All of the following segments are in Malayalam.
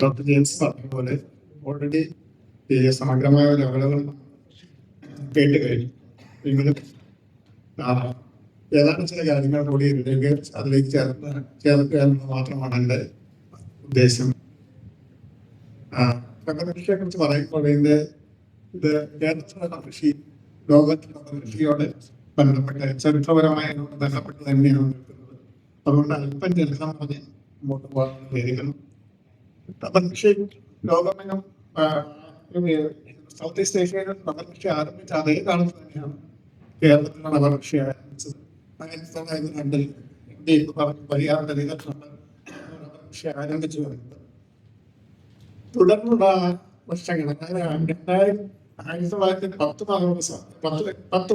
ഡോക്ടർ ജെയിംസ് പറഞ്ഞ പോലെ ഓൾറെഡി ഈ സമഗ്രമായ ലെവലുകൾ കേട്ട് കഴിഞ്ഞു. എങ്കിലും ഏതാണ്ട് ചില കാര്യങ്ങൾ കൂടി അതിലേക്ക് ചേർക്കുക എന്നത് മാത്രമാണ് എൻ്റെ ഉദ്ദേശം. കൃഷിയെ കുറിച്ച് പറയുമ്പോൾ ഇത് കേരളത്തിലുള്ള കൃഷി ലോകത്തിലുള്ള കൃഷിയോട് ബന്ധപ്പെട്ട് ചരിത്രപരമായ ബന്ധപ്പെട്ട് തന്നെയാണ് നിൽക്കുന്നത്. അതുകൊണ്ട് അല്പം ചരിത്രം പറഞ്ഞ് മുമ്പോട്ട് പോകാൻ റബ്ബർ കൃഷി ലോകമെങ്ങും സൗത്ത് ഈസ്റ്റ് ഏഷ്യയിൽ റബ്ബർ കൃഷി ആരംഭിച്ച അതേ കാലത്ത് തന്നെയാണ് കേരളത്തിലുള്ള റബ്ബർ കൃഷി ആരംഭിച്ചത്. 1902 ഇന്ത്യയിൽ പറഞ്ഞു പരിഹാറിന്റെ തീരത്താണ് റബ്ബർ കൃഷി ആരംഭിച്ചു വരുന്നത്. തുടർന്നുള്ള വർഷങ്ങൾ 1910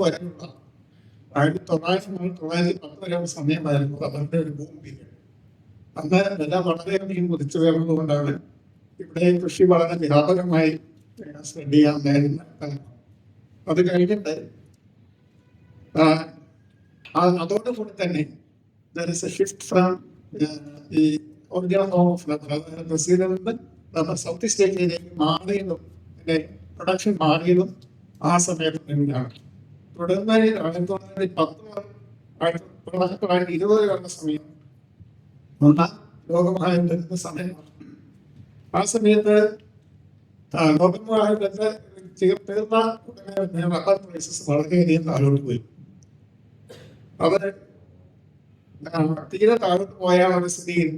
വരെയുള്ള 1910 വരെയുള്ള സമയമായിരുന്നു റബ്ബറിന്റെ ഒരു ബൂം പീരിയഡ്. അന്ന് വില വളരെയധികം കുതിച്ചു കയറുന്നതുകൊണ്ടാണ് ഇവിടെ കൃഷി വളരെ വ്യാപകമായി സ്പ്രെഡ് ചെയ്യാൻ. അത് കഴിഞ്ഞിട്ട് അതോടുകൂടി തന്നെ ഷിഫ്റ്റ് ഫ്രം ഈ ഒറിജിനൽ ഫോം ഓഫ് റബ്ബർ ബ്രസീലിൽ നിന്ന് റബ്ബർ സൗത്ത് ഈസ്റ്റ് ഏഷ്യയിലേക്ക് മാറിയതും പ്രൊഡക്ഷൻ മാറിയതും ആ സമയത്ത് തന്നെയാണ്. തുടർന്ന് 1920 വരുന്ന സമയം ഒന്നാം ലോകമഹായുദ്ധത്തിന്റെ സമയമാണ്. ആ സമയത്ത് ലോകമഹായുദ്ധത്തെ തീർന്ന റബ്ബർ പ്രൈസസ് വളരെയധികം താഴോട്ട് പോയി. അവര് തീരെ താഴോട്ട് പോയ ഒരു സ്ഥിതിയിൽ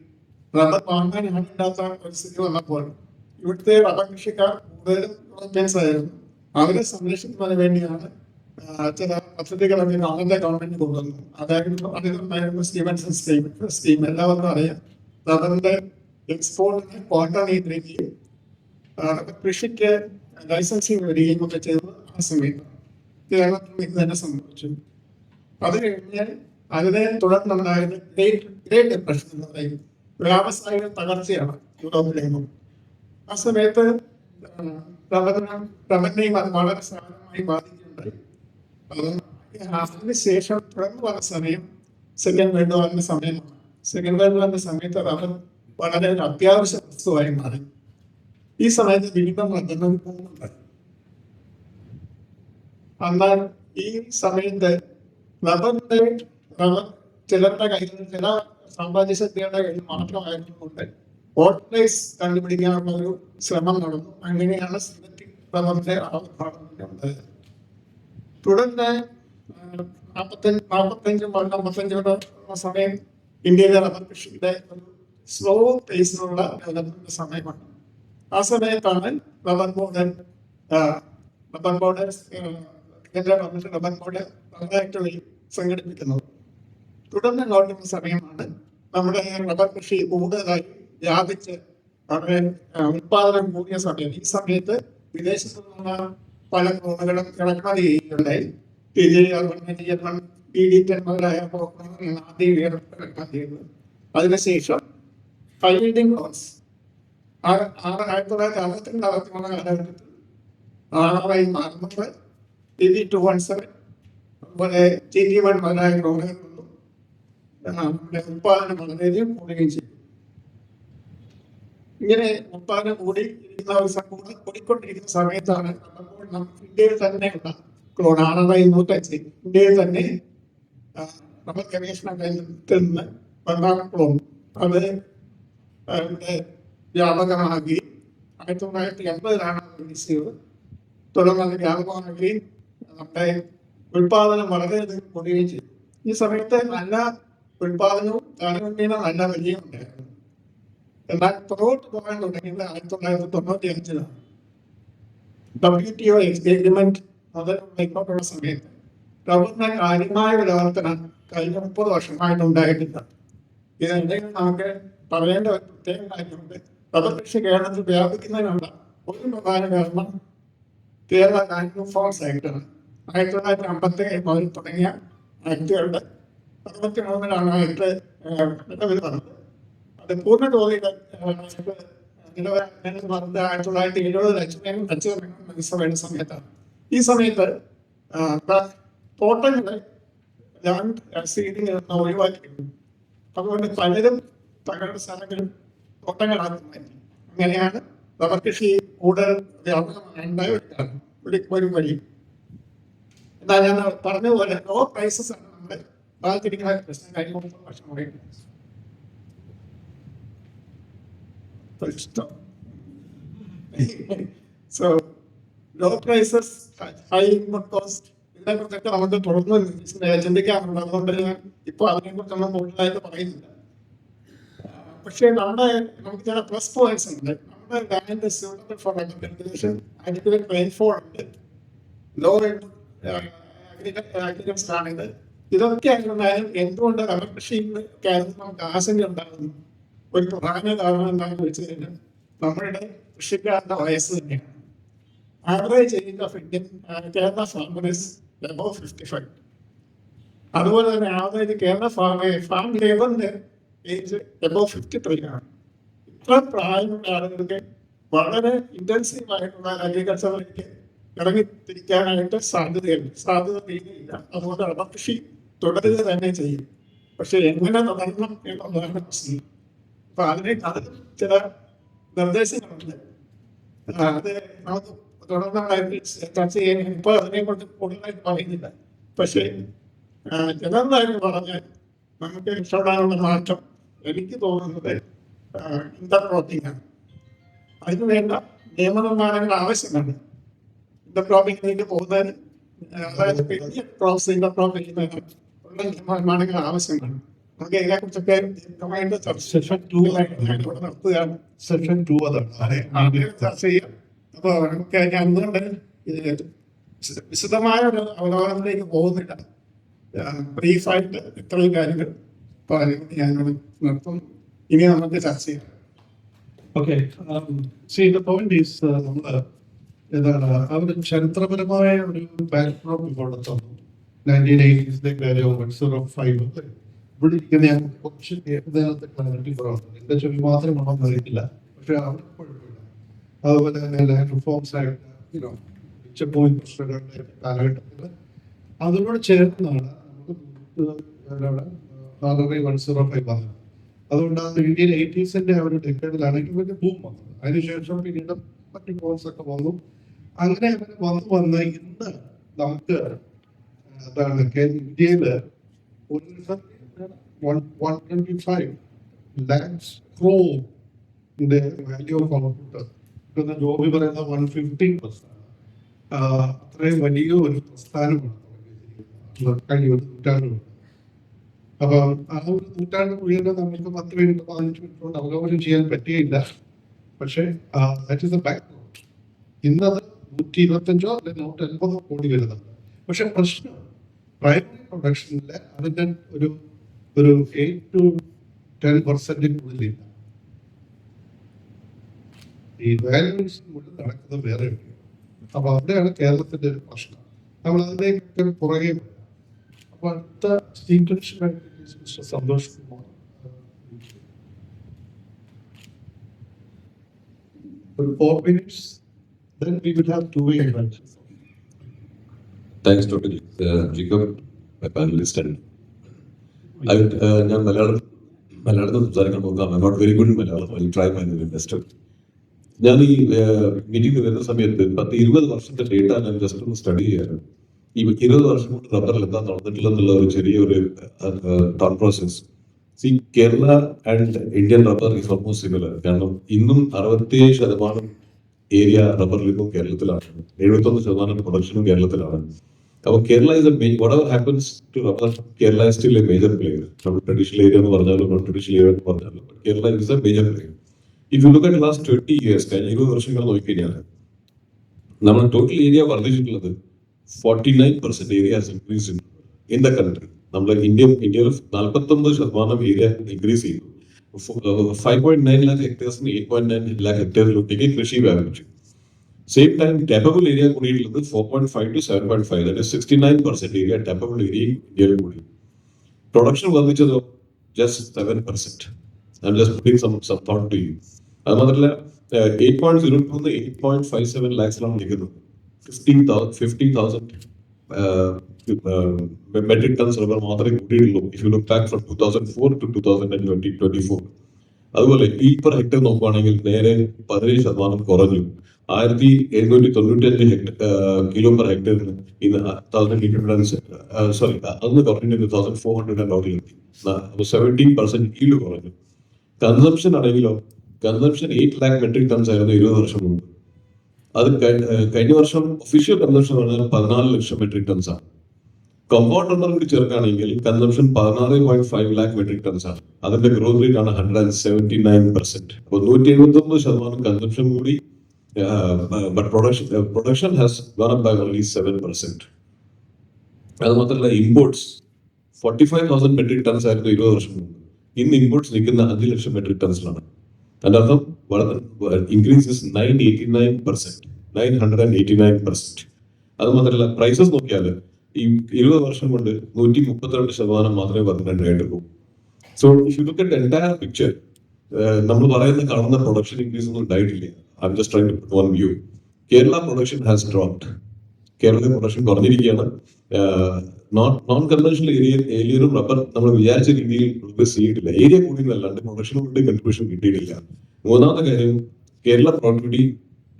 റബ്ബർ വാങ്ങാൻ ആളില്ലാത്ത ഒരു സ്ഥിതി വന്നപ്പോൾ ഇവിടുത്തെ റബ്ബർ കൃഷിക്കാർ കൂടുതലും യൂറോപ്യൻസ് ആയിരുന്നു. അവരെ സംരക്ഷിക്കുന്നതിന് വേണ്ടിയാണ് ചില പദ്ധതികൾ അന്നത്തെ ഗവൺമെന്റ് കൊണ്ടുവന്നു. അതായത് സ്റ്റീവൻസൺ സ്കീം എല്ലാവർക്കും അറിയാം. റബ്ബറിന്റെ എക്സ്പോർട്ടിന് ക്വാട്ട നിയന്ത്രിക്കുകയും കൃഷിക്ക് ലൈസൻസിങ് വരികയും ഒക്കെ ചെയ്തത് ആ സമയത്ത് കേരളത്തിൽ ഇത് തന്നെ സംഭവിച്ചു. അത് കഴിഞ്ഞാൽ അതിനെ തുടർന്നുണ്ടായത് ഗ്രേറ്റ് ഡിപ്രഷൻ എന്ന് പറയുന്നത് വ്യാവസായിക തകർച്ചയാണ് യൂറോപ്പിലെങ്ങും. ആ സമയത്ത് റബ്ബറിനെയും അത് വളരെ സാരമായി ബാധിക്കുകയുണ്ടായി. അതിനുശേഷം തുടർന്ന് വന്ന സമയം സെക്കൻഡ് വേൾഡ് വാറിന്റെ സമയമാണ്. സെക്കൻഡ് വേൾഡ് വാറിന്റെ സമയത്ത് റബ്ബർ വളരെ ഒരു അത്യാവശ്യ വസ്തുവായി മാറി. ഈ സമയത്ത് വീണ്ടും വർദ്ധനം പോകുന്നുണ്ടായി. എന്നാൽ ഈ സമയത്ത് റബ്ബർ ചിലരുടെ കയ്യിൽ ചില സാമ്രാജ്യശക്തികളുടെ കയ്യിൽ മാത്രമായിരുന്നുകൊണ്ട് ഓർഗനൈസ് കണ്ടുപിടിക്കാനുള്ള ഒരു ശ്രമം നടന്നു. അങ്ങനെയാണ് സിന്തറ്റിക് റബ്ബറിന്റെ ആവിർഭാവം. തുടർന്ന് 45 സമയം ഇന്ത്യയിലെ റബ്ബർ കൃഷിയുടെ ഒരു സ്ലോ പേസിലുള്ള ഡെവലപ്മെന്റ് സമയമാണ്. ആ സമയത്താണ് റബ്ബർ ബോർഡ് കേന്ദ്ര ഗവൺമെന്റ് റബ്ബർ ബോർഡ് വളരെ സംഘടിപ്പിക്കുന്നത്. തുടർന്ന് നോക്കുന്ന സമയമാണ് നമ്മുടെ റബ്ബർ കൃഷി കൂടുതലായി വ്യാപിച്ച് വളരെ ഉത്പാദനം കൂടിയ സമയം. ഈ സമയത്ത് വിദേശത്തു നിന്നുള്ള പല ക്ലോണുകളും ഇറക്കുമതി ചെയ്യുകയുണ്ടായി. മുതലായ ആദ്യം ഇറക്കുമതി ചെയ്യുന്നത്. അതിനുശേഷം ഫൈൽഡിംഗ് ക്ലോൺസ് 1962 കാലഘട്ടത്തിൽ ആറായി മാറുന്നത് TD217 അതുപോലെ TD1 മുതലായ ക്ലോണുകൾ ഉത്പാദനം വളരെയധികം കൂടുകയും ചെയ്തു. ഇങ്ങനെ ഉത്പാദനം കൂടിക്കൊണ്ടിരിക്കുന്ന സമയത്താണ് ഇന്ത്യയിൽ തന്നെയുള്ള ക്ലോൺ 605 ഇന്ത്യയിൽ തന്നെ റബ്ബർ ഗവേഷണ കേന്ദ്രത്തിൽ നിന്ന് വന്ന ക്ലോൺ അത് വ്യാപകമാക്കി 1980 റിലീസ് ചെയ്തത്. തുടർന്ന് അത് വ്യാപകമാക്കുകയും നമ്മുടെ ഉത്പാദനം വളരെയധികം കൂടുകയും ചെയ്തു. ഈ സമയത്ത് നല്ല ഉത്പാദനവും താരതമ്യേന നല്ല വിലയും ഉണ്ടായിരുന്നു. എന്നാൽ പുറകോട്ട് പോകാൻ തുടങ്ങിയത് 1995 WTO എഗ്രിമെന്റ് മുതലുള്ള സമയത്ത് റബ്ബറിന് കാര്യമായ വിലവർധന കഴിഞ്ഞ 30 വർഷമായിട്ടുണ്ടായിട്ടില്ല. ഇതിനിടയിൽ നമുക്ക് പറയേണ്ട ഒരു പ്രത്യേക കാര്യമുണ്ട്. റബ്ബർ കൃഷി കേരളത്തിൽ വ്യാപിക്കുന്നതിനുള്ള ഒരു പ്രധാന കാരണം കേരള ലാൻഡ് റിഫോംസ് ആക്ടാണ്. 1957 മുതൽ തുടങ്ങിയ ആക്ടുകളുടെ 63 ആക്ട് നിലവിൽ വന്നത്. അത് പൂർണ്ണ തോതിൽ നിലവിൽ വന്നത് 1970 മന്ത്രിസഭയുടെ സമയത്താണ്. ഈ സമയത്ത് തോട്ടങ്ങളെ ലാൻഡ് സീഡിംഗ് ഒഴിവാക്കിയിരുന്നു. അതുകൊണ്ട് പലരും തങ്ങളുടെ സ്ഥലങ്ങളിൽ തോട്ടങ്ങളാക്കി മാറ്റി. അങ്ങനെയാണ് റബ്ബർ കൃഷി കൂടുതൽ വ്യാപകമുണ്ടായ ഒരു വഴി. എന്നാൽ ഞാൻ പറഞ്ഞതുപോലെ ലോ പ്രൈസസ് ആണ് നമ്മുടെ ഭാഗത്തിരിക്കുന്ന പ്രശ്നം. കഴിഞ്ഞ 30 വർഷമായി so low prices, high input cost, ഇതിനെക്കുറിച്ചൊക്കെ നമുക്ക് തുടർന്ന് ചിന്തിക്കാറുണ്ട്. അതുകൊണ്ട് ഞാൻ ഇപ്പോൾ അതിനെക്കുറിച്ചൊന്നും കൂടുതലായിട്ട് പറയുന്നില്ല. പക്ഷേ നമുക്ക് ചില പ്ലസ് പോയിന്റ്സ് ഉണ്ട്. നമ്മുടെ land suitable for agriculture, adequate rainfall ഉണ്ട്, ലോ അഗ്രികൾച്ചർ ആണിത്. ഇതൊക്കെ ആയിരുന്നാലും എന്തുകൊണ്ട് റബ്ബർ കൃഷിയിൽ നമുക്ക് ആശങ്ക ഉണ്ടാകുന്നു? ഒരു പ്രധാന കാരണം എന്താണെന്ന് വെച്ച് കഴിഞ്ഞാൽ നമ്മളുടെ കൃഷിക്കാരുടെ വയസ്സ് തന്നെയാണ്. Average age of Indian Kerala farmer is above 55. അതുപോലെ തന്നെ ആവറേജ് കേരള ഫാം ലേബറിന്റെ ഏജ് above 53 ആണ്. ഇത്ര പ്രായമുള്ള ആളുകൾക്ക് വളരെ ഇന്റൻസീവ് ആയിട്ടുള്ള അഗ്രികൾച്ചറിലേക്ക് ഇറങ്ങിത്തിരിക്കാനായിട്ട് സാധ്യത തീരെയില്ല. അതുകൊണ്ട് റബ്ബർ കൃഷി തുടരുക തന്നെ ചെയ്യും. പക്ഷെ എങ്ങനെ തുടരണം എന്നുള്ളതാണ് പ്രശ്നം. അപ്പൊ അതിന് ചില നിർദ്ദേശങ്ങളുണ്ട്. അത് നമുക്ക് തുടർന്ന് ചർച്ച ചെയ്യാൻ ഇപ്പോൾ അതിനെക്കുറിച്ച് കൂടുതലായിട്ട് പറയുന്നില്ല. പക്ഷേ ജനറലായിട്ട് പറഞ്ഞാൽ നമുക്ക് രക്ഷപ്പെടാനുള്ള മാറ്റം എനിക്ക് തോന്നുന്നത് ഇന്റർക്രോപ്പിംഗ് ആണ്. അതിന് വേണ്ട നിയമനിർമ്മാണങ്ങൾ ആവശ്യമാണ്. ഇന്റർക്രോപ്പിംഗിലേക്ക് പോകുന്നതിന്, അതായത് വലിയ ക്രോപ്സ് ഇന്റർക്രോപ്പ് ചെയ്യുന്നതിന് ഉള്ള നിയമനിർമ്മാണങ്ങൾ ആവശ്യമാണ്. നമുക്ക് ഇതിനെക്കുറിച്ചൊക്കെ ദീർഘമായിട്ട് ചർച്ച നടത്തുകയാണ്. ചർച്ച ചെയ്യാം. അപ്പോൾ നമുക്ക് ഞാൻ അതുകൊണ്ട് വിശദമായ ഒരു അവലോകനത്തിലേക്ക് പോകുന്നില്ല. ബ്രീഫായിട്ട് ഇത്രയും കാര്യങ്ങൾ പറഞ്ഞുകൊണ്ട് ഞാനോട് നിർത്തും. ഇനി നമുക്ക് ചർച്ച ചെയ്യാം. ഓക്കെ, the point is എന്താണ് അവർ ചരിത്രപരമായ ഒരു ബാക്ക്ഡ്രോപ്പ് ഇവിടെ തന്നു. 1980s കാര്യം 105 ഇവിടെ ഇരിക്കുന്ന ഞാൻ കുറച്ച് നേരത്തെ ക്ലാരിറ്റി കുറവുണ്ട്. എന്റെ ചൊല്ലി മാത്രമാണോ അറിയില്ല, പക്ഷെ അവിടെ കുഴപ്പമില്ല. അതുപോലെ തന്നെ ലാൻഡ് റിഫോംസ് ആയിട്ട് ഉച്ചപ്പോയി പ്രശ്നങ്ങളുടെ കാലഘട്ടത്തിൽ അതിനോട് ചേർന്നാണ് നമുക്ക് 105 വന്നത്. അതുകൊണ്ടാണ് ഇന്ത്യൻ 80s ആ ഒരു ഡെക്കേഡിലാണെങ്കിൽ വലിയ ബൂം വന്നത്. അതിനുശേഷം പിന്നീട് മറ്റു കോഴ്സ് ഒക്കെ വന്നു. അങ്ങനെ വന്ന് ഇന്ന് നമുക്ക് എന്താണ് ഇന്ത്യയില് 125 lakhs crore value of output. പിന്നെ ജോബി പറയുന്ന 115%. അത്രയും വലിയ ഒരു പ്രസ്ഥാനമാണ് കഴിഞ്ഞ ഒരു നൂറ്റാണ്ടുകൊണ്ട്. അപ്പൊ ആ ഒരു നൂറ്റാണ്ട് മുഴുവൻ നമുക്ക് 10 മിനിറ്റ് 15 മിനിറ്റ് കൊണ്ട് അവലോകനം ചെയ്യാൻ പറ്റുകയില്ല. പക്ഷേ ദാറ്റ് ഇസ് ദ ബാക്ക്ഗ്രൗണ്ട്. ഇന്നത് 125 അല്ലെങ്കിൽ 150 കോടി വരുന്നുണ്ട്. പക്ഷെ പ്രശ്നം പ്രൈമറി പ്രൊഡക്ഷനിലെ അതിന്റെ ഒരു 8 to 10% കൂടുതലില്ല. ഈ വാല്യൂഷൻ മുഴുവൻ നടക്കുന്നത് വേറെ. അപ്പൊ അവിടെയാണ് കേരളത്തിന്റെ ഒരു പ്രശ്നം. നമ്മൾ അതിലേക്ക് പുറകെ. അപ്പൊ അടുത്ത സീക്വൻഷ്യലായിട്ട് സന്തോഷ് കുമാർ ഒരു 4 minutes, then we will have two-way interventions. Thanks, Dr. Jacob, my panelist. And ഞാൻ മലയാളത്തിൽ സംസാരിക്കാൻ നോക്കാം. I not very good in Malayalam. I try my best. ഞാൻ ഈ മീറ്റിംഗ് വരുന്ന സമയത്ത് 10-20 വർഷത്തെ ഡേറ്റ ഞാൻ ജസ്റ്റ് ഒന്ന് സ്റ്റഡി ചെയ്യാറ്. ഈ 20 വർഷം കൊണ്ട് റബ്ബറിൽ എന്താ നടന്നിട്ടില്ലെന്നുള്ള ഒരു ചെറിയൊരു thought process. C, Kerala and Indian rubber is almost similar. കാരണം ഇന്നും 67% ഏരിയ റബ്ബറിൽ ഇന്നും കേരളത്തിലാണ്. 71% പ്രൊഡക്ഷനും കേരളത്തിലാണ്. അപ്പോൾ Kerala is whatever happens to rubber, Kerala is still a major player. നമ്മൾ ട്രഡീഷണൽ ഏരിയ എന്ന് പറഞ്ഞാലും നോൺ ട്രഡീഷണൽ ഏരിയ എന്ന് പറഞ്ഞാലും Kerala is a major player. If you look at the last 20 years, കഴിഞ്ഞ 20 വർഷങ്ങൾ നോക്കിക്കഴിഞ്ഞാൽ നമ്മൾ ടോട്ടൽ ഏരിയ വർദ്ധിച്ചിട്ടുള്ളത് 49% area has increase in the country. നമ്മൾ ഇന്ത്യയിൽ 49% ഏരിയ ഇൻക്രീസ് ചെയ്തു. 5.9 lakh ഹെക്ടേഴ്സിന് 8.9 lakh ഹെക്ടേഴ്സിലൊക്കെ കൃഷി വ്യാപിച്ചു. സെയിം ടൈം ടാപ്പബിൾ ഏരിയ കൂടിയിട്ടുള്ളത് 4.5 to 7.5, that is 69% area tappable area ഇന്ത്യയിൽ കൂടി. പ്രൊഡക്ഷൻ വർദ്ധിച്ചതോ just 7%. I'm just putting some thought to you. അത് മാത്രമല്ല 8.02 8.57 lakhs നിൽക്കുന്നു. 50,000 മെട്രിക് ടൺസ് റബ്ബർ മാത്രമേ കൂട്ടിയിട്ടുള്ളൂ. If you look back from 2004 to 2024. അതുപോലെ ഈ പെർ ഹെക്ടർ നോക്കുകയാണെങ്കിൽ നേരെ 17% കുറഞ്ഞു. 1795 കിലോ പെർ ഹെക്ടറിന് ഇന്ന് 1800 സോറി അന്ന് കുറഞ്ഞിട്ട് 1400 എത്തി. 17% ഈൽഡ് കുറഞ്ഞു. കൺസംഷൻ ആണെങ്കിലോ കൺസംഷൻ 8 lakh മെട്രിക് ടൺസ് ആയിരുന്നു 20 വർഷം മുമ്പ്. അത് കഴിഞ്ഞ വർഷം ഒഫീഷ്യൽ കൺസംഷൻ പറഞ്ഞാൽ 14 ലക്ഷം മെട്രിക് ടൺസ് ആണ്. കമ്പൗണ്ട് നമ്പർ കൂടി ചേർക്കുകയാണെങ്കിൽ കൺസംഷൻ 16.5 lakh മെട്രിക് ടൺസ് ആണ്. അതിന്റെ ഗ്രോത്ത് റേറ്റ് ആണ് 179%. അപ്പോൾ 179% കൺസംഷൻ കൂടി. But production has gone up by only 7%. അത് മാത്രമല്ല ഇമ്പോർട്ട്സ് 45,000 മെട്രിക് ടൺസ് ആയിരുന്നു 20 വർഷം മുമ്പ്. ഇന്ന് ഇമ്പോർട്ട്സ് നിൽക്കുന്ന 5 ലക്ഷം മെട്രിക് ടൺസിലാണ്. അതിന്റെ അർത്ഥം ഇൻക്രീസ് 989%. അത് മാത്രമല്ല പ്രൈസസ് നോക്കിയാൽ ഈ 20 വർഷം കൊണ്ട് 132% മാത്രമേ വർധനയുണ്ടായിട്ടുള്ളൂ. So if you look at entire picture, നമ്മൾ പറയുന്ന കാണുന്ന പ്രൊഡക്ഷൻ ഇൻക്രീസ് ഒന്നും ഉണ്ടായിട്ടില്ല. I'm just trying to put one view. Kerala production has dropped. കേരളത്തിലെ പ്രൊഡക്ഷൻ കുറഞ്ഞിരിക്കുകയാണ്. നോൺ കൺവെൻഷണൽ ഏരിയയിലും റബ്ബർ നമ്മൾ വിചാരിച്ച രീതിയിൽ പ്രോഗ്രസ് ചെയ്തിട്ടില്ല. ഏരിയ കൂടിയെന്നല്ലാണ്ട് പ്രൊഡക്ഷനോട് കൺട്രിബ്യൂഷൻ കിട്ടിയിട്ടില്ല. മൂന്നാമത്തെ കാര്യം, കേരള പ്രൊഡക്ടിവിറ്റി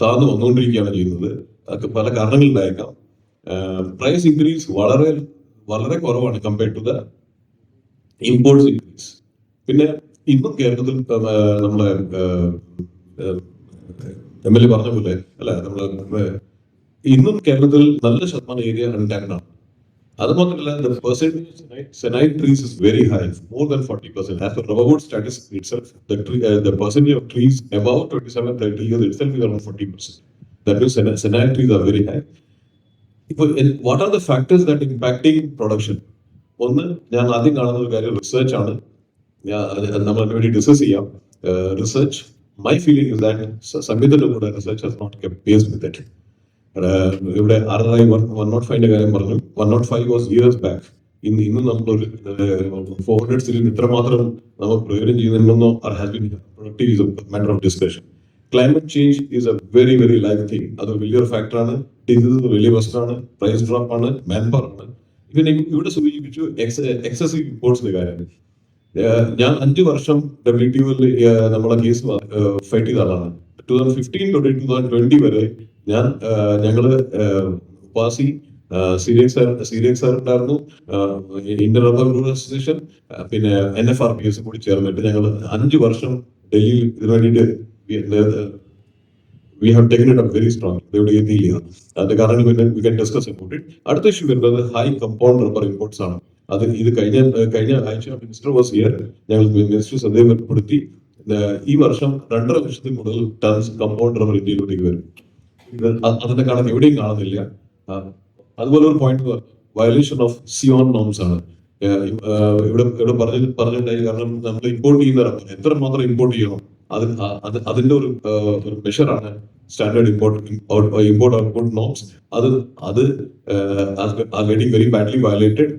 താഴ്ന്നു വന്നുകൊണ്ടിരിക്കുകയാണ് ചെയ്യുന്നത്. അതൊക്കെ പല കാരണങ്ങളുണ്ടായേക്കാം. പ്രൈസ് ഇൻക്രീസ് വളരെ വളരെ കുറവാണ് compared to the imports increase. പിന്നെ ഇന്നും കേരളത്തിൽ നമ്മളെ MLA പറഞ്ഞ പോലെ അല്ല, നമ്മളെ ഇന്നും കേരളത്തിൽ നല്ല ശതമാനം ഏരിയ അൺടാപ്ഡ് ആണ്. അത് മാത്രമല്ല the percentage of senile trees is very high, more than 40%. As per rubber board statistics itself, the percentage of trees above 27-30 years itself is around 40%. That means senile trees are very high. What are the factors that impacting production? ഒന്ന്, ഞാൻ ആദ്യം കാണുന്ന ഒരു കാര്യം റിസർച്ച് ആണ്. നമ്മൾ വേണ്ടി ഡിസ്കസ് ചെയ്യാം. Research, my feeling is that സംയുക്തയുടെ കൂടെ research has not kept pace with it. ഇവിടെ RRI 105 കാര്യം പറഞ്ഞു. 105 വാസ് ഇയേഴ്സ് ബാക്ക്. ഇന്ന് നമ്മളൊരു 400 സിലിൽ ഇത്രമാത്രം നമ്മൾ പ്രയോജനം ചെയ്യുന്നുണ്ടെന്നോ or has been productive is a matter of discussion. Climate change is a very very live thing. അത് വലിയൊരു ഫാക്ടറാണ്. ഡിസീസ് വലിയ പ്രശ്നമാണ്. പ്രൈസ് ഡ്രോപ്പ് ആണ്. മാൻ പവർ ആണ്. പിന്നെ ഇവിടെ സൂചിപ്പിച്ചു എക്സസീവ് ഇമ്പോർട്ട്സിന്റെ കാര്യം. ഞാൻ 5 വർഷം WTO-ൽ നമ്മളെ കേസ് ഫൈറ്റ് ചെയ്ത ആളാണ്. 2015 തൊട്ട് 2020 വരെ ഞങ്ങള് ഉപാസി, സീരിയസ് സാർ ഉണ്ടായിരുന്നു, ഇന്ത്യൻ റബ്ബർ അസോസിയേഷൻ, പിന്നെ NFRPS കൂടി ചേർന്നിട്ട് ഞങ്ങൾ 5 വർഷം ഡൽഹിയിൽ ഇതിനു വേണ്ടിയിട്ട് we have taken it up very strong. ഇവിടെ എത്തിയില്ല. അതിന്റെ കാരണം we can discuss about it. അടുത്ത ഇഷ്യൂ വരുന്നത് ഹൈ കമ്പൗണ്ട് റബ്ബർ ഇമ്പോർട്ട്സ് ആണ്. അത് ഇത് കഴിഞ്ഞ ആഴ്ച മിനിസ്റ്റർ വാസ് ഹിയർ. ഞങ്ങൾ മിനിസ്റ്റർ ശ്രദ്ധപ്പെടുത്തി ഈ വർഷം 2.5 ലക്ഷത്തിൽ കൂടുതൽ ടൺസ് കമ്പൗണ്ട് റബ്ബർ ഇന്ത്യയിലേക്ക് വരും. അതിന്റെ കാരണം എവിടെയും കാണുന്നില്ല. അതുപോലെ ഒരു പോയിന്റ്, വയലേഷൻ ഓഫ് സിയോൺ നോംസ് ആണ്. ഇവിടെ പറഞ്ഞിട്ടുണ്ടായി. കാരണം നമ്മൾ ഇമ്പോർട്ട് ചെയ്യുന്ന റബ്ബർ എത്രമാത്രം ഇമ്പോർട്ട് ചെയ്യണം, അതിന്റെ ഒരു മെഷറാണ് സ്റ്റാൻഡേർഡ് ഇമ്പോർട്ട് ഔട്ട്പുട്ട് നോംസ്. അത് ഗെറ്റിംഗ് വെരി ബാഡ്ലി വയലേറ്റഡ്.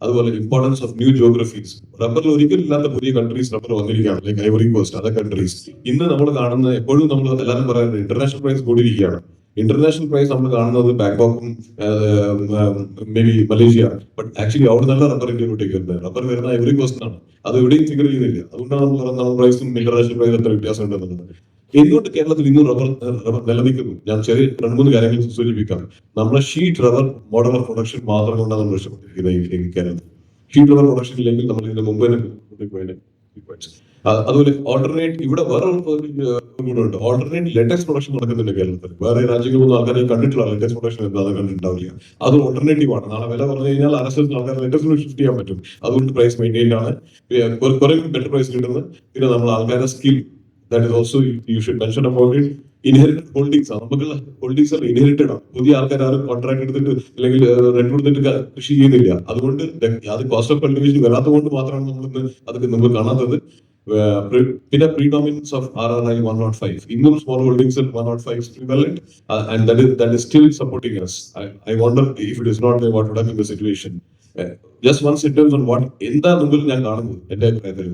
അതുപോലെ ഇമ്പോർട്ടൻസ് ഓഫ് ന്യൂ ജോഗ്രഫീസ്. റബ്ബറിൽ ഒരിക്കലും ഇല്ലാത്ത പുതിയ കൺട്രീസ് റബ്ബർ വന്നിരിക്കുകയാണ്, like Ivory Coast, other countries. ഇന്ന് നമ്മൾ കാണുന്നത്, എപ്പോഴും നമ്മൾ എല്ലാവരും പറയുന്നത് ഇന്റർനാഷണൽ പ്രൈസ് കൂടിയിരിക്കുകയാണ്. ഇന്റർനാഷണൽ പ്രൈസ് നമ്മൾ കാണുന്നത് ബാങ്കോക്കും maybe Malaysia. But actually അവിടെ നല്ല റബ്ബർ ഇന്ത്യയിലോട്ടേക്ക് വരുന്നത്. റബ്ബർ വരുന്ന ഐവറി കോസ്റ്റിനാണ്. അത് എവിടെയും ഫിഗർ ചെയ്യുന്നില്ല. അതുകൊണ്ടാണ് നമ്മൾ പറയുന്നത് നമ്മുടെ പ്രൈസും ഇന്റർനാഷണൽ പ്രൈസ് എത്ര വ്യത്യാസം ഉണ്ടെന്നുള്ളത്. എന്തുകൊണ്ട് കേരളത്തിൽ ഇന്നും റബ്ബർ നിലനിൽക്കുന്നു? ഞാൻ ചെറിയ 2-3 കാര്യങ്ങൾ സൂചിപ്പിക്കാം. നമ്മുടെ sheet rubber model of production മാത്രം കൊണ്ടാണ് നമ്മൾ രക്ഷപ്പെട്ടിരിക്കുന്നത് കേരളത്തിൽ. ഷീറ്റ് റബ്ബർ പ്രൊഡക്ഷൻ ഇല്ലെങ്കിൽ നമ്മൾ ഇതിന് മുമ്പ് തന്നെ. അതുപോലെ ഓൾട്ടർനേറ്റ്, ഇവിടെ വേറെ ഗുണമുണ്ട്. ഓൾട്ടർനേറ്റ് ലെറ്റക്സ് പ്രൊഡക്ഷൻ നടക്കുന്നുണ്ട് കേരളത്തിൽ. വേറെ രാജ്യങ്ങളൊന്നും ആൾക്കാരെ കണ്ടിട്ടില്ല. ലെറ്റക്സ് പ്രൊഡക്ഷൻ എന്താണെന്ന് കണ്ടിട്ടുണ്ടാവില്ല. അത് ഓൾട്ടർനേറ്റീവ് ആണ്. നാളെ വില പറഞ്ഞു കഴിഞ്ഞാൽ RSS ആൾക്കാർ ലെറ്റക്സിന് ഷിഫ്റ്റ് ചെയ്യാൻ പറ്റും. അതുകൊണ്ട് പ്രൈസ് മെയിൻറ്റെയിൻ ആണ്. കുറെ ബെറ്റർ പ്രൈസ് കിട്ടുന്നത്. പിന്നെ നമ്മൾ ആൾക്കാരുടെ skill, that is also you should mention about it. Inherited holdings ആണ്. നമുക്ക് ഹോൾഡിങ്സ് ഇൻഹെറിറ്റഡ് ആണ്. പുതിയ ആൾക്കാർ ആരും കോൺട്രാക്ട് എടുത്തിട്ട് അല്ലെങ്കിൽ റെന്റ് കൊടുത്തിട്ട് കൃഷി ചെയ്യുന്നില്ല. അതുകൊണ്ട് അത് കോസ്റ്റ് ഓഫ് കൾട്ടിവേഷൻ വരാത്തത് കൊണ്ട് മാത്രമാണ് അതൊക്കെ നമ്മൾ കാണാത്തത്. പിന്നെ പ്രീഡോമിനൻസ് ഓഫ് RRI 105. ഇന്നും small holdings 105 is prevalent, and that is still supporting us. I wonder if it is not, what would have been the situation. Just one sentence on what എന്താ മുമ്പിൽ ഞാൻ കാണുന്നത്. എന്റെ അഭിപ്രായത്തിൽ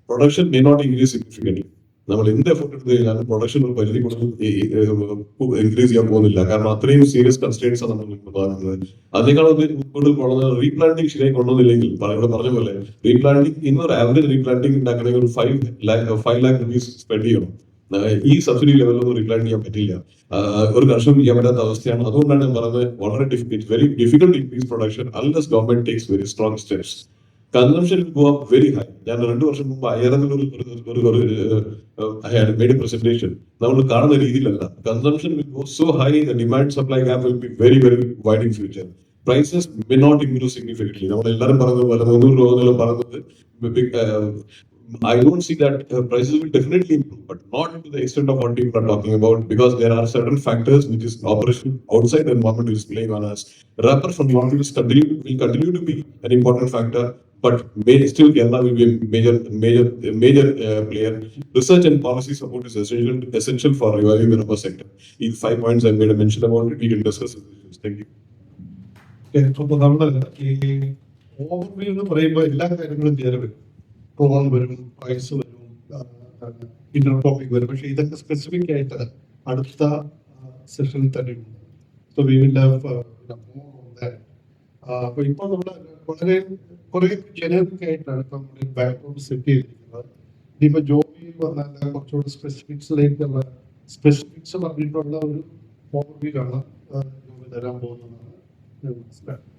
production may not increase significantly. നമ്മൾ എന്ത് എഫർട്ട് എടുത്തു കഴിഞ്ഞാലും പ്രൊഡക്ഷൻ ഒരു പരിധി ഇൻക്രീസ് ചെയ്യാൻ പോകുന്നില്ല. കാരണം അത്രയും സീരിയസ് കൺസ്ട്രെയിൻസ് ആണ് നമ്മൾ ഉണ്ടാകുന്നത്. അതിനേക്കാളും കൂടുതൽ പോകുന്നത് റീപ്ലാന്റിംഗ് ശരിയായി കൊണ്ടുവന്നില്ലെങ്കിൽ ഇവിടെ പറഞ്ഞ പോലെ റീപ്ലാന്റിംഗ് ഇന്നൊരു ആവറേജ് റീപ്ലാന്റിംഗ് ഉണ്ടാക്കണമെങ്കിൽ ഒരു 5 lakh rupees സ്പെൻഡ് ചെയ്യണം. ഈ സബ്സിഡി ലെവലൊന്നും റീപ്ലാന്റ് ചെയ്യാൻ പറ്റില്ല. ഒരു കർഷകൻ ചെയ്യാൻ പറ്റാത്ത അവസ്ഥയാണ്. അതുകൊണ്ടാണ് ഞാൻ പറഞ്ഞത് വളരെ very difficult increase production unless government takes very strong steps. Consumption go up very high. ഞാൻ 2 വർഷം മുമ്പ് മേഡ് പ്രസന്റേഷൻ നമ്മൾ കാണുന്ന രീതിയിലല്ല. Consumption will go so high, the demand supply gap will be very wide in future. Prices may not improve significantly. നമ്മൾ എല്ലാവരും പറഞ്ഞത് പോലെ 300 രൂപ എന്നെല്ലാം പറഞ്ഞത് I don't see that prices will definitely improve, but not to the extent of what people are talking about, because there are certain factors which is operation outside the environment which is playing on us. Rubber from the will continue to be an important factor, but still Kerala will be a major player. Research and policy support is essential for reviving the rubber sector. These 5 points I made a mention about it. We can discuss it. Thank you. അപ്പോൾ നമ്മൾ ഈ ഓവർവ്യൂ എന്ന് പറയുമ്പോൾ എല്ലാ കാര്യങ്ങളും ചേരും. ട്രോൾ വരും, പ്രൈസ് വരും, ഇന്നർ ടോപ്പിക് വരും. പക്ഷെ ഇതൊക്കെ സ്പെസിഫിക് ആയിട്ട് അടുത്ത സെഷനിൽ തന്നെ ഉണ്ട്. So we will have more on that. അപ്പോൾ ഇപ്പോൾ നമ്മൾ കുറെ ജനറിക് ആയിട്ടാണ് ഇപ്പം നമ്മൾ ബാക്ക്ഗ്രൗണ്ട് സെറ്റ് ചെയ്തിരിക്കുന്നത്. ഇനിയിപ്പോൾ ജോബി വന്നാൽ കുറച്ചുകൂടി സ്പെസിഫിക്സിലേക്കുള്ള സ്പെസിഫിക്സ് പറഞ്ഞിട്ടുള്ള ഒരു ഓവർവ്യൂ ആണ് ജോബി തരാൻ പോകുന്നതാണ് ഞാൻ മനസ്സിലാക്കുന്നത്.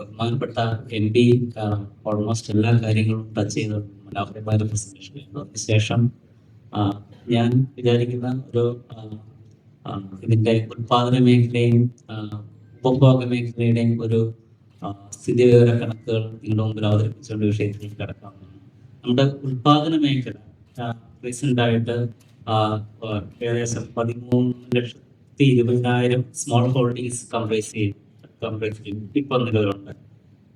ബഹുമാനപ്പെട്ട MP ഓൾമോസ്റ്റ് എല്ലാ കാര്യങ്ങളും ടച്ച് ചെയ്ത് മനോഹരമായ പ്രസന്റേഷൻ ആയിരുന്നു. അതിനുശേഷം ഞാൻ വിചാരിക്കുന്ന ഒരു ഇതിന്റെ ഉത്പാദന മേഖലയും ഉപഭോഗ മേഖലയുടെയും ഒരു സ്ഥിതിവിവര കണക്കുകൾ നിങ്ങളുടെ മുമ്പിൽ അവതരിപ്പിച്ചുകൊണ്ട് വിഷയത്തിലേക്ക് കടക്കാവുന്നതാണ്. നമ്മുടെ ഉത്പാദന മേഖല റീസെന്റ് ആയിട്ട് ഏകദേശം 13,20,000 സ്മോൾ ഹോൾഡിങ്സ് കംപ്രൈസ് ചെയ്യും. ഇപ്പൊ നിലവിലുണ്ട്.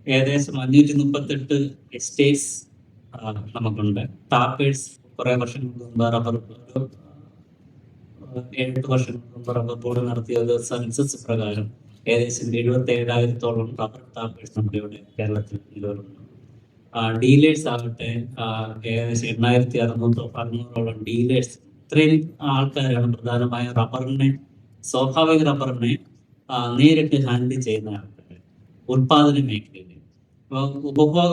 ഏകദേശം 538 എസ്റ്റേറ്റ്സ് നമുക്കുണ്ട്. ടാപ്പേഴ്സ് കുറെ വർഷങ്ങൾക്ക് മുമ്പ് റബ്ബർ 7-8 വർഷങ്ങൾക്ക് മുമ്പ് റബ്ബർ ബോർഡ് നടത്തിയ ഒരു സെൻസസ് പ്രകാരം ഏകദേശം 77,000-ഓളം റബ്ബർ ടാപ്പേഴ്സ് നമ്മുടെ ഇവിടെ കേരളത്തിൽ നിലവിലുണ്ട്. ഡീലേഴ്സ് ആകട്ടെ ഏകദേശം 8,600-ഓളം ഡീലേഴ്സ്. ഇത്രയും ആൾക്കാരാണ് പ്രധാനമായ റബ്ബറിനെ, സ്വാഭാവിക റബ്ബറിനെ നേരിട്ട് ഹാൻഡിൽ ചെയ്യുന്ന ആൾക്കാർ ഉത്പാദന മേഖലയിൽ. അപ്പോൾ ഉപഭോഗ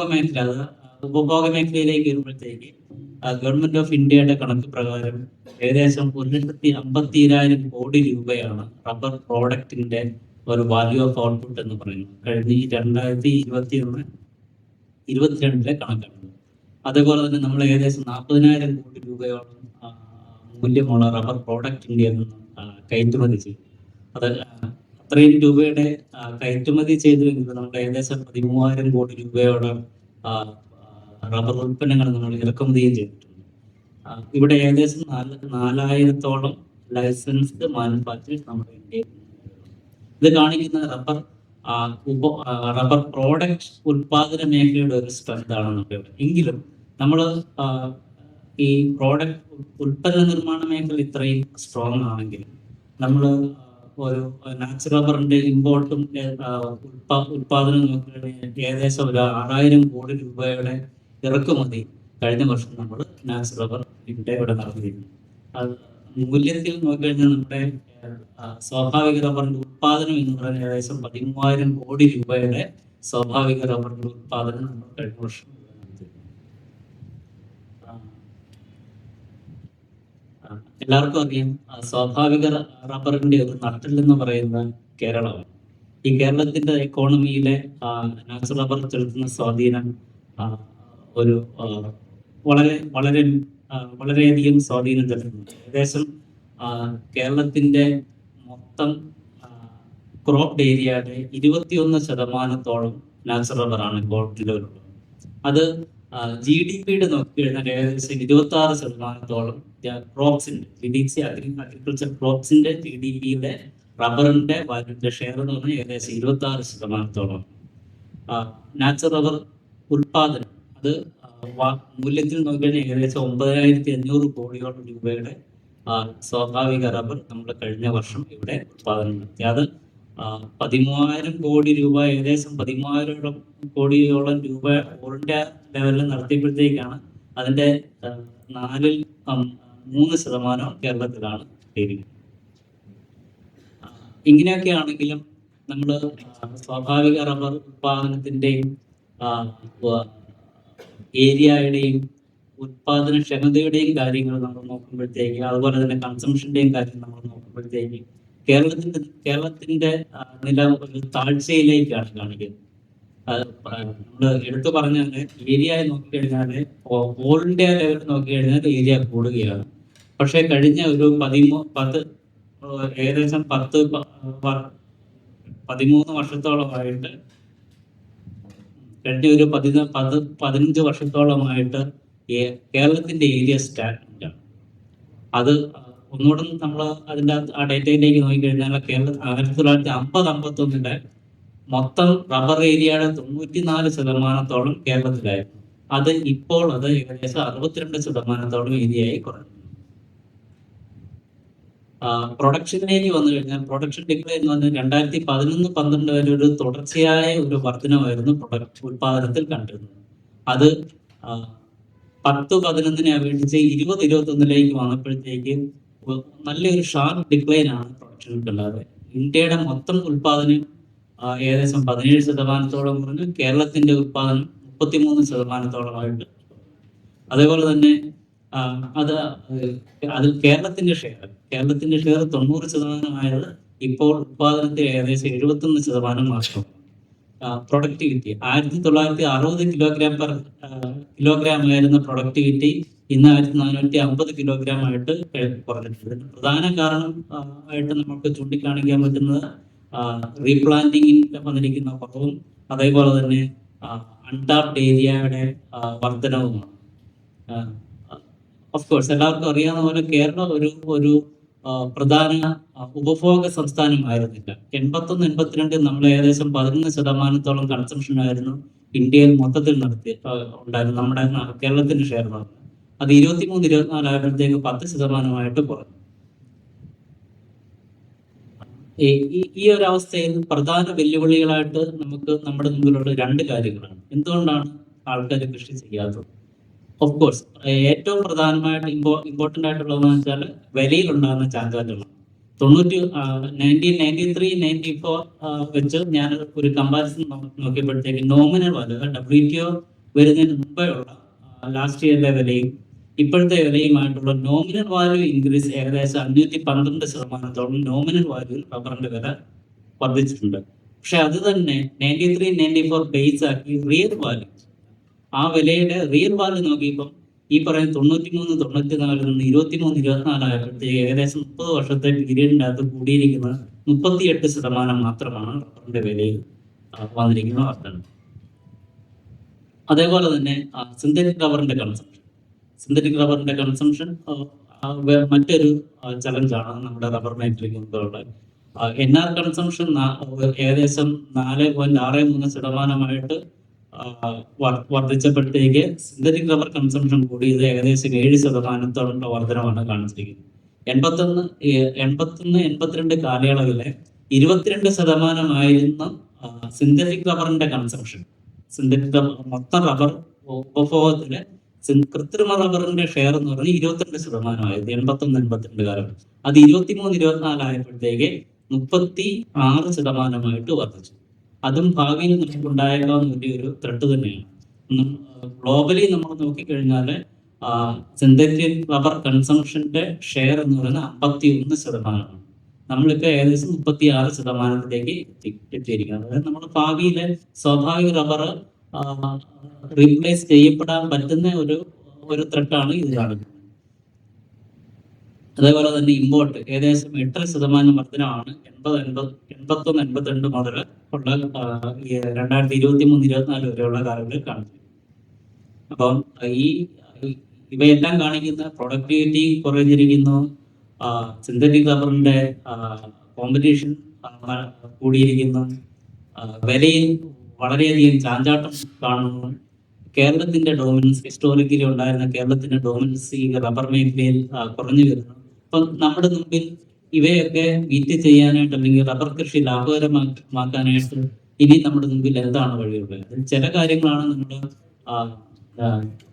മേഖലയിലേക്ക് വരുമ്പോഴത്തേക്ക് ഗവൺമെന്റ് ഓഫ് ഇന്ത്യയുടെ കണക്ക് പ്രകാരം ഏകദേശം 1,50,000 കോടി രൂപയാണ് റബ്ബർ പ്രോഡക്റ്റിന്റെ ഒരു വാല്യൂ ഓഫ് ഔട്ട്പുട്ട് എന്ന് പറയുന്നത്. കഴിഞ്ഞ 2021-22 കണക്കാണ്. അതേപോലെ തന്നെ നമ്മൾ ഏകദേശം 40,000 കോടി രൂപയോളം മൂല്യമുള്ള റബ്ബർ പ്രോഡക്റ്റ് ഇന്ത്യയിൽ നിന്ന് കയറ്റുമതി ചെയ്തു. അത് അത്രയും രൂപയുടെ കയറ്റുമതി ചെയ്തുവെങ്കിൽ നമ്മുടെ ഏകദേശം 13,000 കോടി രൂപയോളം റബ്ബർ ഉൽപ്പന്നങ്ങൾ നമ്മൾ ഇറക്കുമതിയും ചെയ്തിട്ടുണ്ട്. ഇവിടെ ഏകദേശം 4,000-ഓളം ലൈസൻസ്ഡ് മാനുഫാക്ചേഴ്സ് നമ്മുടെ ഇന്ത്യയിൽ. ഇത് കാണിക്കുന്ന റബ്ബർ പ്രോഡക്റ്റ് ഉൽപാദന മേഖലയുടെ ഒരു സ്ട്രെങ്ത് ആണ് നമ്മുടെ ഇവിടെ. എങ്കിലും നമ്മൾ ഈ പ്രോഡക്റ്റ് ഉൽപ്പന്ന നിർമ്മാണ മേഖല ഇത്രയും സ്ട്രോങ് ആണെങ്കിലും നമ്മൾ ഒരു നാച്ചുറൽ റബ്ബറിന്റെ ഇമ്പോർട്ടും ഉൽപാദനം നോക്കുകയാണെങ്കിൽ ഏകദേശം ഒരു 6,000 കോടി രൂപയുടെ ഇറക്കുമതി കഴിഞ്ഞ വർഷം നമ്മൾ നാച്ചുറൽ റബ്ബർ ഇവിടെ നടത്തിയിരുന്നു. മൂല്യത്തിൽ നോക്കിക്കഴിഞ്ഞാൽ നമ്മുടെ സ്വാഭാവിക റബ്ബറിന്റെ ഉൽപാദനം എന്ന് പറയുന്നത് ഏകദേശം 13,000 കോടി രൂപയുടെ സ്വാഭാവിക റബ്ബറിന്റെ ഉൽപാദനം നമ്മൾ കഴിഞ്ഞ വർഷം എല്ലാവർക്കും അറിയാം. സ്വാഭാവിക റബ്ബറിന്റെ ഒരു നട്ടെല്ലെന്ന് പറയുന്നത് കേരളമാണ്. ഈ കേരളത്തിന്റെ എക്കോണമിയിലെ നാച്ചുറൽ റബ്ബർ ചെലുത്തുന്ന സ്വാധീനം ഒരു വളരെയധികം സ്വാധീനം ചെലുത്തുന്നുണ്ട്. ഏകദേശം കേരളത്തിന്റെ മൊത്തം ക്രോപ്ഡ് ഏരിയയുടെ 21% നാച്ചുറൽ റബ്ബറാണ് ഇപ്പോൾ നിലവിലുള്ളത്. അത് GDP-യുടെ നോക്കിക്കഴിഞ്ഞാൽ ഏകദേശം 26% ക്രോപ്സിന്റെ അഗ്രികൾച്ചർ ക്രോപ്സിന്റെ GDP-യുടെ റബ്ബറിന്റെ വാല്യൂന്റെ ഷെയർ എന്ന് പറഞ്ഞാൽ ഏകദേശം 26%. നാച്ചുറൽ റബ്ബർ ഉൽപാദനം അത് മൂല്യത്തിൽ നോക്കിക്കഴിഞ്ഞാൽ ഏകദേശം 9,500 കോടിയോളം രൂപയുടെ സ്വാഭാവിക റബ്ബർ നമ്മൾ കഴിഞ്ഞ വർഷം ഇവിടെ ഉത്പാദനം നടത്തി. അത് 13,000 കോടി രൂപ, ഏകദേശം 13,000 കോടിയോളം രൂപ ഓൾ ഇന്ത്യ ലെവലിൽ നടത്തിയപ്പോഴത്തേക്കാണ് അതിൻ്റെ 3% കേരളത്തിലാണ് കിട്ടിയിരിക്കുന്നത്. ഇങ്ങനെയൊക്കെ ആണെങ്കിലും നമ്മൾ സ്വാഭാവിക റബ്ബർ ഉത്പാദനത്തിൻ്റെയും ഏരിയയുടെയും ഉത്പാദനക്ഷമതയുടെയും കാര്യങ്ങൾ നമ്മൾ നോക്കുമ്പോഴത്തേക്ക്, അതുപോലെ തന്നെ കൺസംഷൻ്റെയും കാര്യം നമ്മൾ നോക്കുമ്പോഴത്തേക്ക് കേരളത്തിന്റെ നില ഒരു താഴ്ചയിലേക്കാണ് കാണിക്കുന്നത്. നമ്മൾ എടുത്തു പറഞ്ഞാൽ ഏരിയ നോക്കിക്കഴിഞ്ഞാൽ ഓൾ ഇന്ത്യ ലെവൽ നോക്കിക്കഴിഞ്ഞാൽ ഏരിയ കൂടുകയാണ്. പക്ഷെ കഴിഞ്ഞ ഒരു 13 വർഷത്തോളമായിട്ട്, കഴിഞ്ഞ ഒരു 15 വർഷത്തോളമായിട്ട് കേരളത്തിന്റെ ഏരിയ സ്റ്റാഗ്നന്റ് ആണ്. അത് ഒന്നുകൂടെ നമ്മൾ അതിൻ്റെ ആ ഡേറ്റയിലേക്ക് നോക്കിക്കഴിഞ്ഞാൽ കേരളത്തിൽ 1950-51 മൊത്തം റബ്ബർ ഏരിയയുടെ 94% കേരളത്തിലായിരുന്നു. അത് ഇപ്പോൾ അത് ഏകദേശം 62% ഏരിയയായി കുറഞ്ഞു. പ്രൊഡക്ഷനിലേക്ക് വന്നു കഴിഞ്ഞാൽ പ്രൊഡക്ഷൻ ഡിക്ലൈൻ എന്ന് പറഞ്ഞാൽ 2011-12 വരെ ഒരു തുടർച്ചയായ ഒരു വർധനമായിരുന്നു ഉത്പാദനത്തിൽ കണ്ടിരുന്നത്. അത് 10-11 അപേക്ഷിച്ച് 20-21 വന്നപ്പോഴത്തേക്ക് നല്ലൊരു ഷാർപ്പ് ഡിക്ലൈൻ ആണ് പ്രൊഡക്ഷനിലുള്ളത്. ഇന്ത്യയുടെ മൊത്തം ഉത്പാദനം ഏകദേശം 17% കുറഞ്ഞു. കേരളത്തിന്റെ ഉത്പാദനം 33%. അതേപോലെ തന്നെ അതിൽ കേരളത്തിന്റെ ഷെയർ 90% ഇപ്പോൾ ഉത്പാദനത്തിൽ ഏകദേശം 71% മാത്രം. പ്രൊഡക്ടിവിറ്റി 1960 കിലോഗ്രാം ആയിരുന്ന പ്രൊഡക്ടിവിറ്റി ഇന്ന് 1450 കിലോഗ്രാം ആയിട്ട് കുറഞ്ഞിട്ടുണ്ട്. പ്രധാന കാരണം ആയിട്ട് നമുക്ക് ചൂണ്ടിക്കാണിക്കാൻ പറ്റുന്നത് റീപ്ലാന്റിങ്ങിൽ വന്നിരിക്കുന്ന കുറവും അതേപോലെ തന്നെ അൺടാപ്ഡ് ഏരിയയുടെ വർധനവുമാണ്. ഓഫ് കോഴ്സ് എല്ലാവർക്കും അറിയാവുന്ന പോലെ കേരളം ഒരു പ്രധാന ഉപഭോഗ സംസ്ഥാനമായിരുന്നില്ല. 81-82 നമ്മൾ ഏകദേശം 11% കൺസംഷൻ ആയിരുന്നു ഇന്ത്യയിൽ മൊത്തത്തിൽ ഉണ്ടായിരുന്നു. നമ്മുടെ കേരളത്തിന്റെ ഷെയർ പറഞ്ഞു. അത് 23-24 ആയപ്പോഴത്തേക്ക് 10% കുറഞ്ഞു. ഈ ഒരു അവസ്ഥയിൽ പ്രധാന വെല്ലുവിളികളായിട്ട് നമുക്ക് നമ്മുടെ മുമ്പിലുള്ള 2 കാര്യങ്ങളാണ്. എന്തുകൊണ്ടാണ് ആൾക്കാർ കൃഷി ചെയ്യാത്തത്? ഓഫ് കോഴ്സ് ഏറ്റവും പ്രധാനമായിട്ട് ഇമ്പോർട്ടൻ്റ് ആയിട്ടുള്ളതെന്ന് വെച്ചാൽ വിലയിലുണ്ടാകുന്ന ചാഞ്ചാട്ടങ്ങൾ. 1993-94 വെച്ച് ഞാൻ ഒരു കമ്പാരിസൺ നോക്കിയപ്പോഴത്തേക്ക് നോമിനൽ വാല്യൂ WTO വരുന്നതിന് മുമ്പേ ഉള്ള ലാസ്റ്റ് ഇയറിലെ വിലയും ഇപ്പോഴത്തെ വിലയുമായിട്ടുള്ള നോമിനൽ വാല്യൂ ഇൻക്രീസ് ഏകദേശം 512% നോമിനൽ വാല്യൂ റബ്ബറിന്റെ വില വർദ്ധിച്ചിട്ടുണ്ട്. പക്ഷെ അത് തന്നെ 93-94 ബേസ് ആക്കി റിയൽ വാല്യൂ, ആ വിലയുടെ റിയൽ വാല്യൂ നോക്കിയപ്പം ഈ പറയുന്ന 93-94 നിന്ന് 23-24 ആയപ്പോഴത്തേക്ക് ഏകദേശം 30 വർഷത്തെ പീരീഡിൻ്റെ അകത്ത് കൂടിയിരിക്കുന്ന 38% മാത്രമാണ് റബ്ബറിന്റെ വിലയിൽ വന്നിരിക്കുന്ന വർധന. അതേപോലെ തന്നെ സിന്തറ്റിക് റബ്ബറിന്റെ കൺസംഷൻ മറ്റൊരു ചലഞ്ചാണ് നമ്മുടെ റബ്ബർ മേഖലയ്ക്ക് മുമ്പുള്ള. NR കൺസംഷൻ ഏകദേശം 4.63% വർദ്ധിച്ചപ്പോഴത്തേക്ക് സിന്തറ്റിക് റബ്ബർ കൺസംഷൻ കൂടിയത് ഏകദേശം 7% വർധനമാണ് കാണിച്ചിരിക്കുന്നത്. 81-82 കാലയളവിലെ 22% സിന്തറ്റിക് റബ്ബറിന്റെ കൺസംഷൻ. സിന്തറ്റിക് മൊത്തം റബ്ബർ ഉപഭോഗത്തിലെ കൃത്രിമ റബ്ബറിന്റെ ഷെയർ എന്ന് പറഞ്ഞാൽ 22% 81-82 കാലം. അത് 23-24 ആയപ്പോഴത്തേക്ക് 36% വർദ്ധിച്ചു. അതും ഭാവിയിൽ നമുക്കുണ്ടായേക്കാവുന്ന വലിയൊരു ത്രെട്ട് തന്നെയാണ്. ഗ്ലോബലി നമ്മൾ നോക്കിക്കഴിഞ്ഞാൽ സിന്തറ്റിക് റബ്ബർ കൺസംഷന്റെ ഷെയർ എന്ന് പറയുന്നത് 51%. നമ്മളിപ്പോൾ ഏകദേശം 36%ലേക്ക് എത്തിയിരിക്കുന്നത്. അതായത് നമ്മൾ ഭാവിയിലെ സ്വാഭാവിക റബ്ബർ റീപ്ലേസ് ചെയ്യപ്പെടാൻ പറ്റുന്ന ഒരു ത്രെട്ടാണ് ഇത് കാണുന്നത്. അതേപോലെ തന്നെ ഇമ്പോർട്ട് ഏകദേശം 8% വർധനമാണ് 81-82 മുതൽ ഉള്ള 2023-24 വരെയുള്ള കാലങ്ങളിൽ കാണിച്ചു. അപ്പം ഇവയെല്ലാം കാണിക്കുന്ന പ്രൊഡക്ടിവിറ്റി കുറഞ്ഞിരിക്കുന്നു, സിന്തറ്റിക് റബ്ബറിന്റെ കോമ്പറ്റീഷൻ കൂടിയിരിക്കുന്നു, വിലയിൽ വളരെയധികം ചാഞ്ചാട്ടം കാണുന്നു. കേരളത്തിന്റെ ഡോമിനൻസ്, ഹിസ്റ്റോറിക്കലി ഉണ്ടായിരുന്ന കേരളത്തിന്റെ ഡോമിനൻസ് ഈ റബ്ബർ മേഖലയിൽ കുറഞ്ഞു വരുന്നു. അപ്പം നമ്മുടെ മുമ്പിൽ ഇവയൊക്കെ മീറ്റ് ചെയ്യാനായിട്ട് അല്ലെങ്കിൽ റബ്ബർ കൃഷി ലാഭകരമാക്കാനായിട്ട് ഇനി നമ്മുടെ മുമ്പിൽ എന്താണ് വഴിയുള്ളത്? അതിൽ ചില കാര്യങ്ങളാണ് നമ്മൾ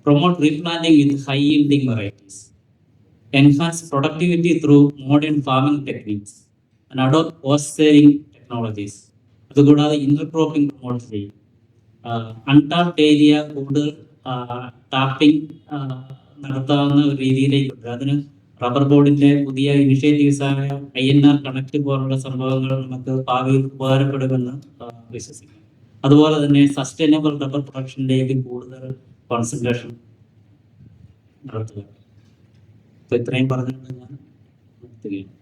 promote replanting with high yielding varieties, enhance productivity through modern farming techniques, and adopt cost saving technologies. അതുകൂടാതെ ഇന്റർക്രോപ്പിംഗ് പ്രൊമോട്ട് ചെയ്യും. അൺടാപ്ഡ് ഏരിയ കൂടുതൽ ടാപ്പിംഗ് നടത്താവുന്ന ഒരു രീതിയിലേക്ക് അതിന് റബ്ബർ ബോർഡിന്റെ പുതിയ ഇനിഷ്യേറ്റീവ്സ് ആയ INR കണക്ട് പോലുള്ള സംഭവങ്ങൾ നമുക്ക് ഭാവിയിൽ ഉപകാരപ്പെടുമെന്ന് വിശ്വസിക്കുന്നു. അതുപോലെ തന്നെ സസ്റ്റൈനബിൾ റബ്ബർ പ്രൊഡക്ഷനിലേക്ക് കൂടുതൽ കോൺസെൻട്രേഷൻ നടത്തുക. ഇത്രയും പറഞ്ഞുകൊണ്ട് ഞാൻ നിർത്തുകയാണ്.